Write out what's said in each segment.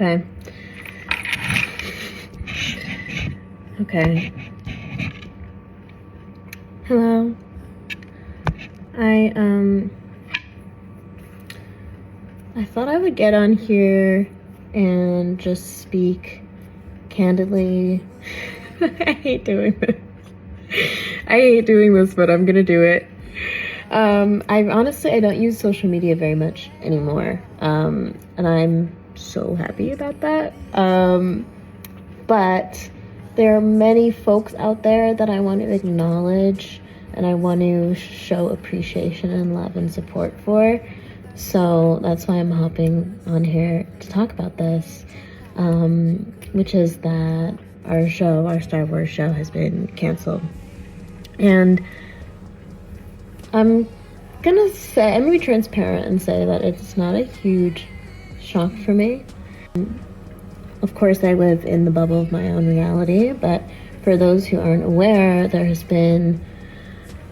Okay. Okay. Hello. I thought I would get on here and just speak candidly. I hate doing this. But I'm gonna do it. I don't use social media very much anymore. And I'm so happy about that. But there are many folks out there that I want to acknowledge and I want to show appreciation and love and support for. So that's why I'm hopping on here to talk about this, which is that our Star Wars show has been canceled. And I'm gonna be transparent and say that it's not a huge shock for me. Of course, I live in the bubble of my own reality, but for those who aren't aware, there has been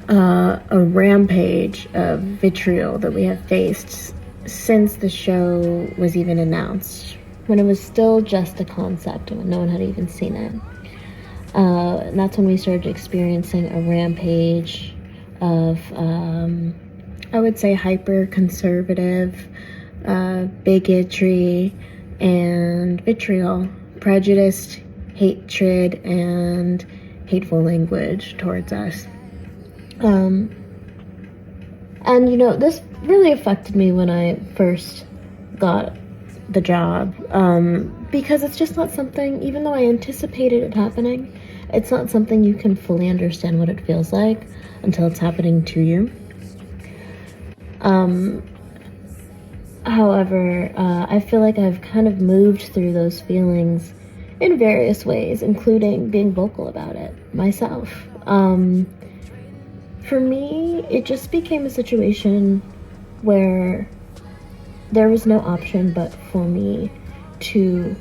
a rampage of vitriol that we have faced since the show was even announced, when it was still just a concept, when no one had even seen it. And that's when we started experiencing a rampage of, I would say, hyper-conservative bigotry and vitriol, prejudice, hatred, and hateful language towards us. And this really affected me when I first got the job, because it's just not something, even though I anticipated it happening, it's not something you can fully understand what it feels like until it's happening to you. However, I feel like I've kind of moved through those feelings in various ways, including being vocal about it myself. For me, it just became a situation where there was no option but for me to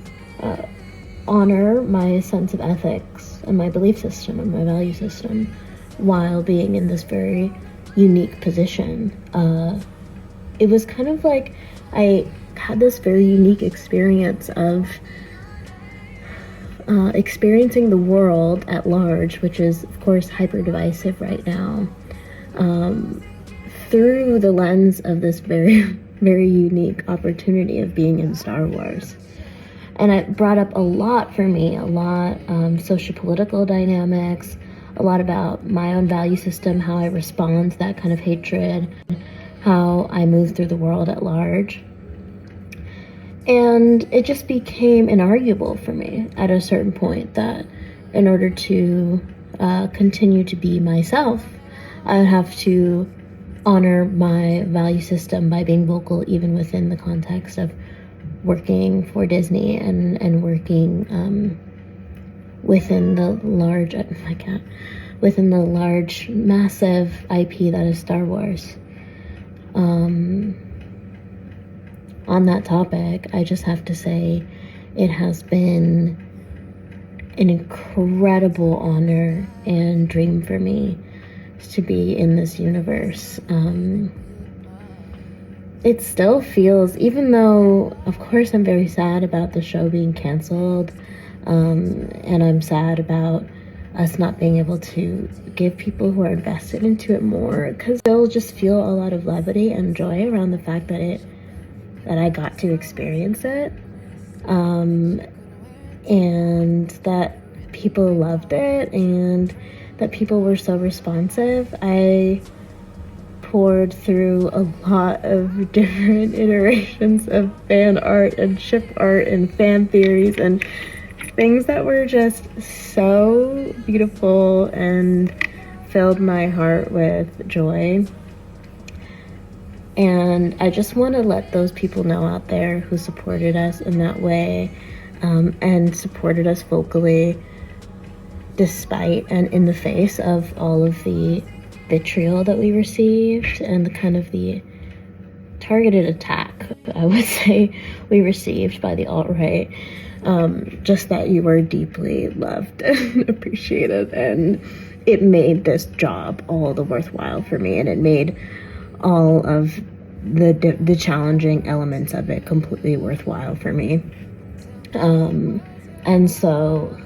honor my sense of ethics and my belief system and my value system while being in this very unique position. It was kind of like I had this very unique experience of experiencing the world at large, which is, of course, hyper divisive right now, through the lens of this very, very unique opportunity of being in Star Wars. And it brought up a lot for me, socio-political dynamics, a lot about my own value system, how I respond to that kind of hatred, how I move through the world at large. And it just became inarguable for me at a certain point that in order to continue to be myself, I would have to honor my value system by being vocal, even within the context of working for Disney and working within the large, massive IP that is Star Wars. On that topic, I just have to say it has been an incredible honor and dream for me to be in this universe. It still feels, even though, of course, I'm very sad about the show being canceled, and I'm sad about us not being able to give people who are invested into it more, because they'll just feel a lot of levity and joy around the fact that I got to experience it, and that people loved it, and that people were so responsive. I poured through a lot of different iterations of fan art and ship art and fan theories and things that were just so beautiful and filled my heart with joy. And I just want to let those people know out there who supported us in that way, and supported us vocally, despite and in the face of all of the vitriol that we received and the targeted attack, I would say, we received by the alt-right. Just that you were deeply loved and appreciated, and it made this job all the worthwhile for me, and it made all of the challenging elements of it completely worthwhile for me. And so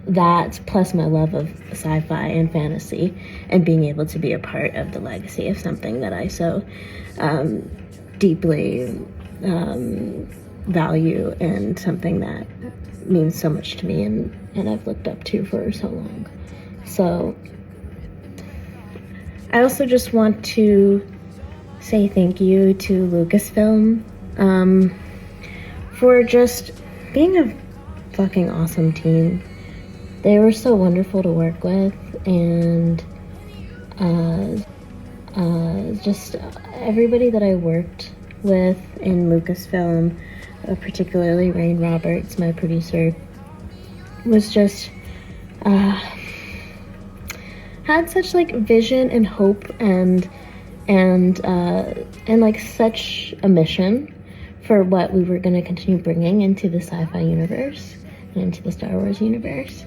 that, plus my love of sci-fi and fantasy, and being able to be a part of the legacy of something that I so deeply value, and something that means so much to me, and I've looked up to for so long. So I also just want to say thank you to Lucasfilm for just being a fucking awesome team. They were so wonderful to work with, and just everybody that I worked with in Lucasfilm, particularly Rain Roberts, my producer, was just had such like vision and hope and like such a mission for what we were going to continue bringing into the sci-fi universe and into the Star Wars universe.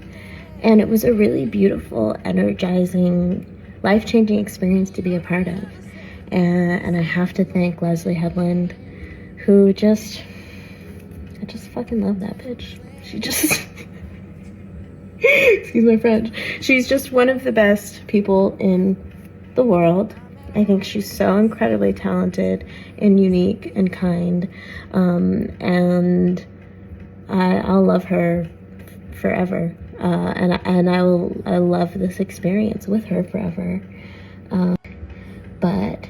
And it was a really beautiful, energizing, life-changing experience to be a part of. And I have to thank Leslie Headland, who I just fucking love that bitch. She just, excuse my French, she's just one of the best people in the world. I think she's so incredibly talented and unique and kind, and I'll love her forever, and I love this experience with her forever. But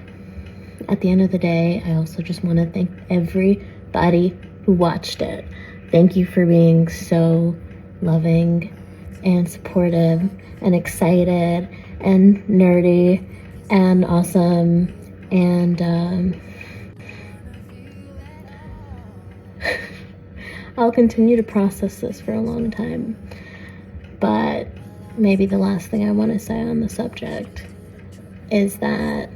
at the end of the day, I also just want to thank everybody who watched it. Thank you for being so loving and supportive and excited and nerdy and awesome, and I'll continue to process this for a long time. But maybe the last thing I want to say on the subject is that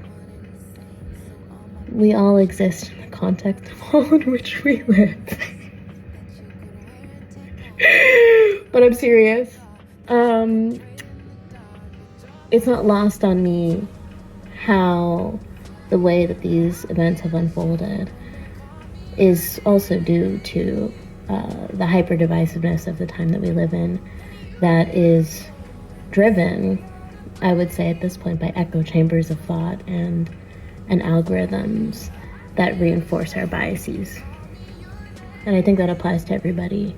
we all exist in the context of all in which we live. But I'm serious. It's not lost on me how the way that these events have unfolded is also due to the hyper-divisiveness of the time that we live in, that is driven, I would say at this point, by echo chambers of thought and algorithms that reinforce our biases. And I think that applies to everybody.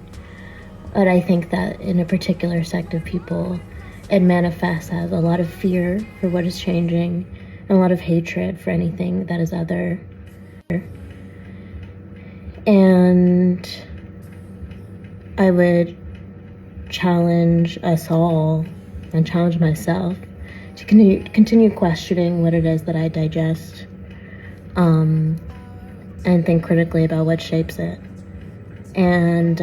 But I think that in a particular sect of people, it manifests as a lot of fear for what is changing, and a lot of hatred for anything that is other. And I would challenge us all, and challenge myself, to continue questioning what it is that I digest, and think critically about what shapes it. And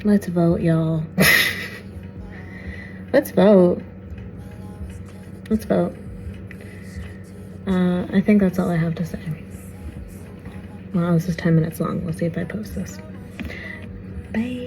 let's vote, y'all. Let's vote. Let's vote. I think that's all I have to say. Well, this is 10 minutes long. We'll see if I post this. Bye.